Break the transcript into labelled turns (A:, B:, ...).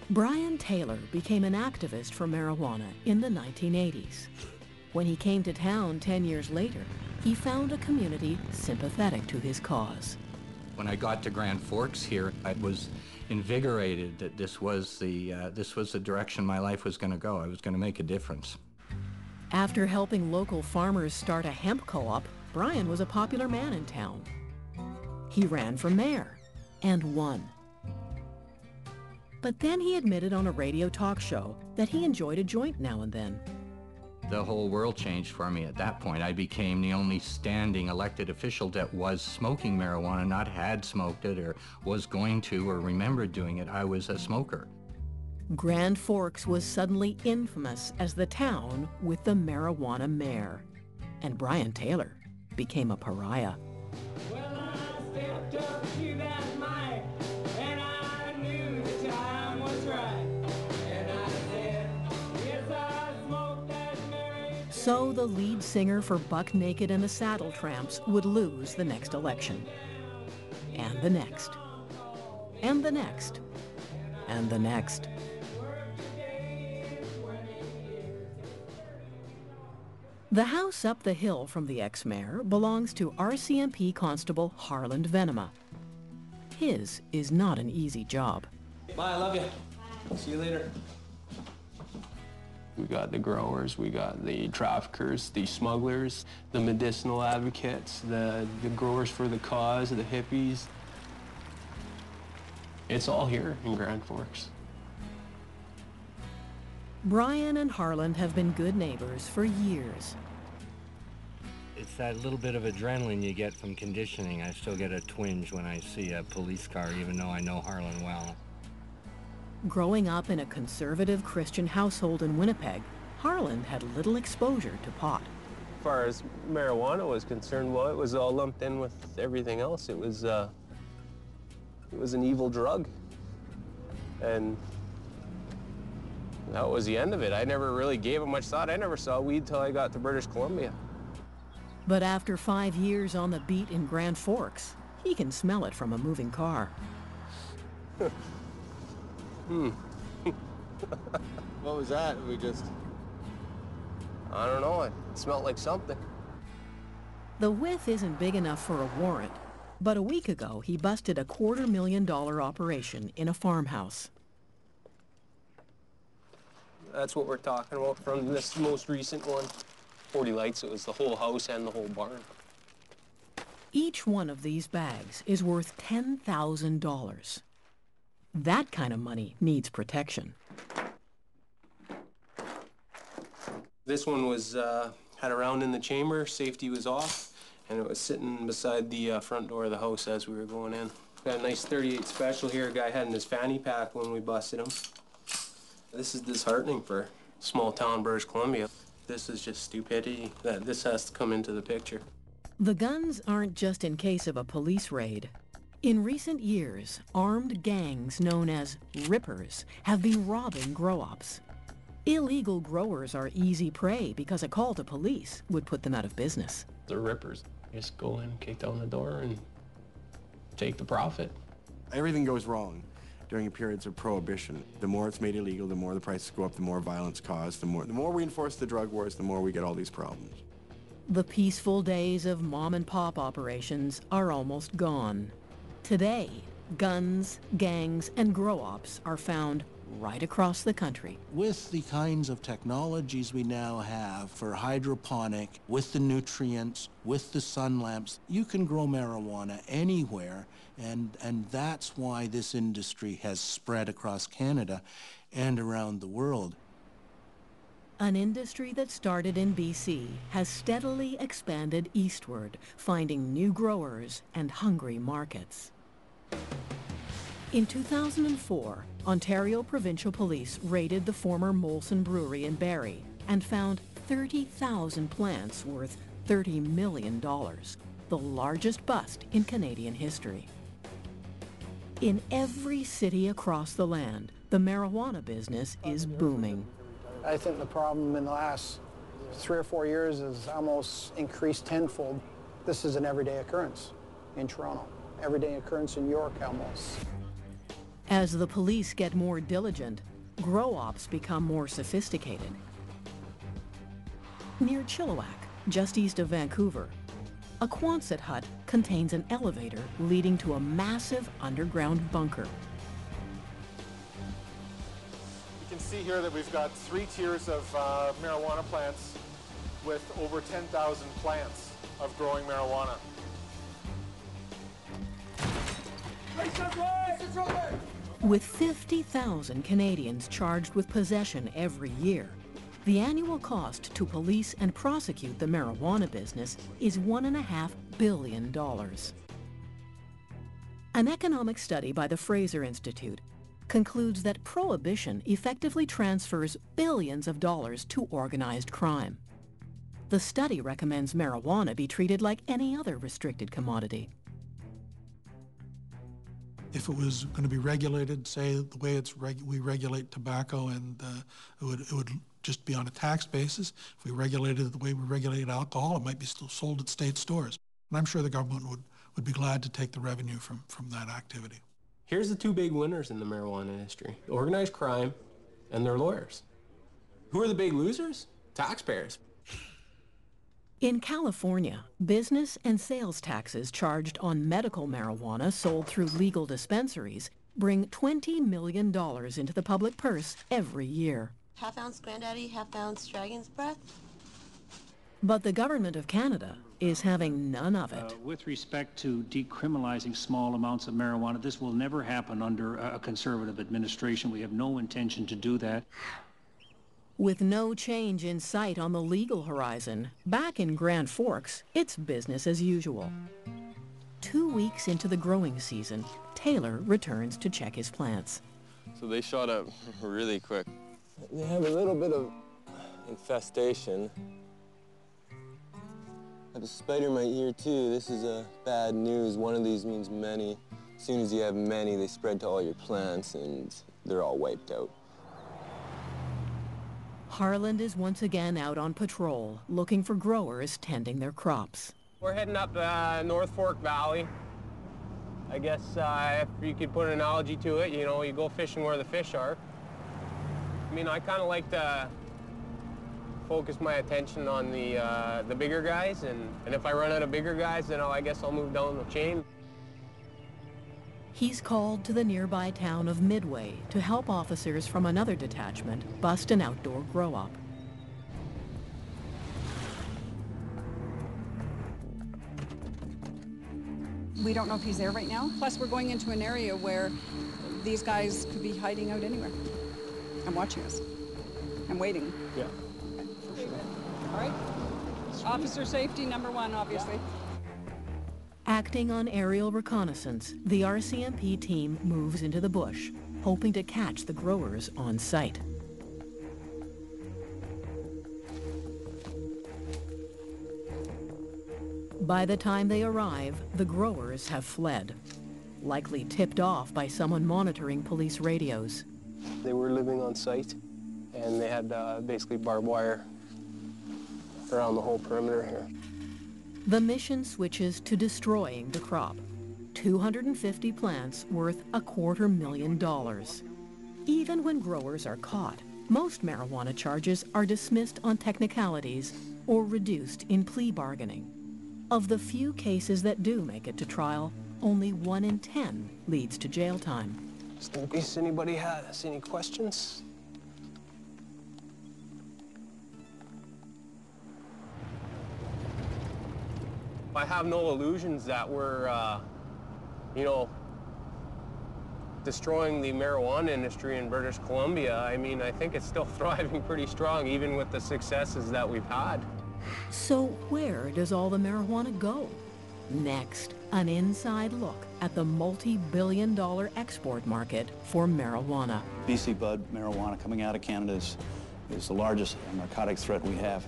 A: Brian Taylor became an activist for marijuana in the 1980s. When he came to town 10 years later, he found a community sympathetic to his cause.
B: When I got to Grand Forks here, I was invigorated that this was the direction my life was going to go. I was going to make a difference.
A: After helping local farmers start a hemp co-op, Brian was a popular man in town. He ran for mayor and won. But then he admitted on a radio talk show that he enjoyed a joint now and then.
B: The whole world changed for me at that point. I became the only standing elected official that was smoking marijuana, not had smoked it or was going to or remembered doing it. I was a smoker.
A: Grand Forks was suddenly infamous as the town with the marijuana mayor. And Brian Taylor became a pariah.
C: Well, I stepped up to that mic, and I knew the time was right. And I said, yes, I smoked that marijuana.
A: So the lead singer for Buck Naked and the Saddle Tramps would lose the next election. And the next. And the next. And the next. The house up the hill from the ex-mayor belongs to RCMP Constable Harland Venema. His is not an easy job.
D: Bye, I love you. See you later. We got the growers, we got the traffickers, the smugglers, the medicinal advocates, the growers for the cause, the hippies. It's all here in Grand Forks.
A: Brian and Harland have been good neighbors for years.
E: It's that little bit of adrenaline you get from conditioning. I still get a twinge when I see a police car, even though I know Harlan well.
A: Growing up in a conservative Christian household in Winnipeg, Harland had little exposure to pot.
D: As far as marijuana was concerned, well, it was all lumped in with everything else. It was an evil drug. And that was the end of it. I never really gave it much thought. I never saw weed till I got to British Columbia.
A: But after 5 years on the beat in Grand Forks, he can smell it from a moving car.
D: What
F: was that?
D: I don't know. It smelled like something.
A: The whiff isn't big enough for a warrant, but a week ago he busted a $250,000 operation in a farmhouse.
D: That's what we're talking about from this most recent one. 40 lights, it was the whole house and the whole barn.
A: Each one of these bags is worth $10,000. That kind of money needs protection.
D: This one was had a round in the chamber, safety was off, and it was sitting beside the front door of the house as we were going in. Got a nice 38 special here, a guy had in his fanny pack when we busted him. This is disheartening for small town British Columbia. This is just stupidity that this has to come into the picture.
A: The guns aren't just in case of a police raid. In recent years, armed gangs known as rippers have been robbing grow-ops. Illegal growers are easy prey because a call to police would put them out of business.
D: The rippers just go in, kick down the door, and take the profit.
F: Everything goes wrong during periods of prohibition. The more it's made illegal, the more the prices go up, the more violence caused, the more we enforce the drug wars, the more we get all these problems.
A: The peaceful days of mom-and-pop operations are almost gone. Today, guns, gangs, and grow-ops are found right across the country.
G: With the kinds of technologies we now have for hydroponic, with the nutrients, with the sun lamps, you can grow marijuana anywhere, and that's why this industry has spread across Canada and around the world.
A: An industry that started in BC has steadily expanded eastward, finding new growers and hungry markets. In 2004, Ontario Provincial Police raided the former Molson Brewery in Barrie and found 30,000 plants worth $30 million, the largest bust in Canadian history. In every city across the land, the marijuana business is booming.
H: I think the problem in the last 3 or 4 years has almost increased tenfold. This is an everyday occurrence in Toronto, everyday occurrence in York almost.
A: As the police get more diligent, grow-ops become more sophisticated. Near Chilliwack, just east of Vancouver, a Quonset hut contains an elevator leading to a massive underground bunker.
I: You can see here that we've got 3 tiers of marijuana plants with over 10,000 plants of growing marijuana.
A: With 50,000 Canadians charged with possession every year, the annual cost to police and prosecute the marijuana business is $1.5 billion. An economic study by the Fraser Institute concludes that prohibition effectively transfers billions of dollars to organized crime. The study recommends marijuana be treated like any other restricted commodity.
J: If it was going to be regulated, say the way we regulate tobacco, and it would just be on a tax basis. If we regulated it the way we regulate alcohol, it might be still sold at state stores. And I'm sure the government would be glad to take the revenue from that activity.
D: Here's the 2 big winners in the marijuana industry: organized crime and their lawyers. Who are the big losers? Taxpayers.
A: In California, business and sales taxes charged on medical marijuana sold through legal dispensaries bring $20 million into the public purse every year.
K: Half-ounce Granddaddy, half-ounce Dragon's Breath.
A: But the government of Canada is having none of it.
L: With respect to decriminalizing small amounts of marijuana, this will never happen under a conservative administration. We have no intention to do that.
A: With no change in sight on the legal horizon, back in Grand Forks, it's business as usual. 2 weeks into the growing season, Taylor returns to check his plants.
M: So they shot up really quick. They have a little bit of infestation. I have a spider mite here too. This is bad news. One of these means many. As soon as you have many, they spread to all your plants and they're all wiped out.
A: Harland is once again out on patrol, looking for growers tending their crops.
D: We're heading up North Fork Valley. I guess if you could put an analogy to it, you know, you go fishing where the fish are. I mean, I kind of like to focus my attention on the bigger guys, and if I run out of bigger guys, then I guess I'll move down the chain.
A: He's called to the nearby town of Midway to help officers from another detachment bust an outdoor grow-op.
N: We don't know if he's there right now. Plus, we're going into an area where these guys could be hiding out anywhere. I'm watching us. I'm waiting.
D: Yeah.
N: For sure. All right. Officer safety, #1, obviously.
A: Acting on aerial reconnaissance, the RCMP team moves into the bush, hoping to catch the growers on site. By the time they arrive, the growers have fled, likely tipped off by someone monitoring police radios.
D: They were living on site, and they had basically barbed wire around the whole perimeter here.
A: The mission switches to destroying the crop. 250 plants worth $250,000. Even when growers are caught, most marijuana charges are dismissed on technicalities or reduced in plea bargaining. Of the few cases that do make it to trial, only 1 in 10 leads to jail time.
D: Just in case anybody has any questions. I have no illusions that we're, you know, destroying the marijuana industry in British Columbia. I mean, I think it's still thriving pretty strong, even with the successes that we've had.
A: So where does all the marijuana go? Next, an inside look at the multi-billion-dollar export market for marijuana.
O: BC bud marijuana coming out of Canada is the largest narcotic threat we have.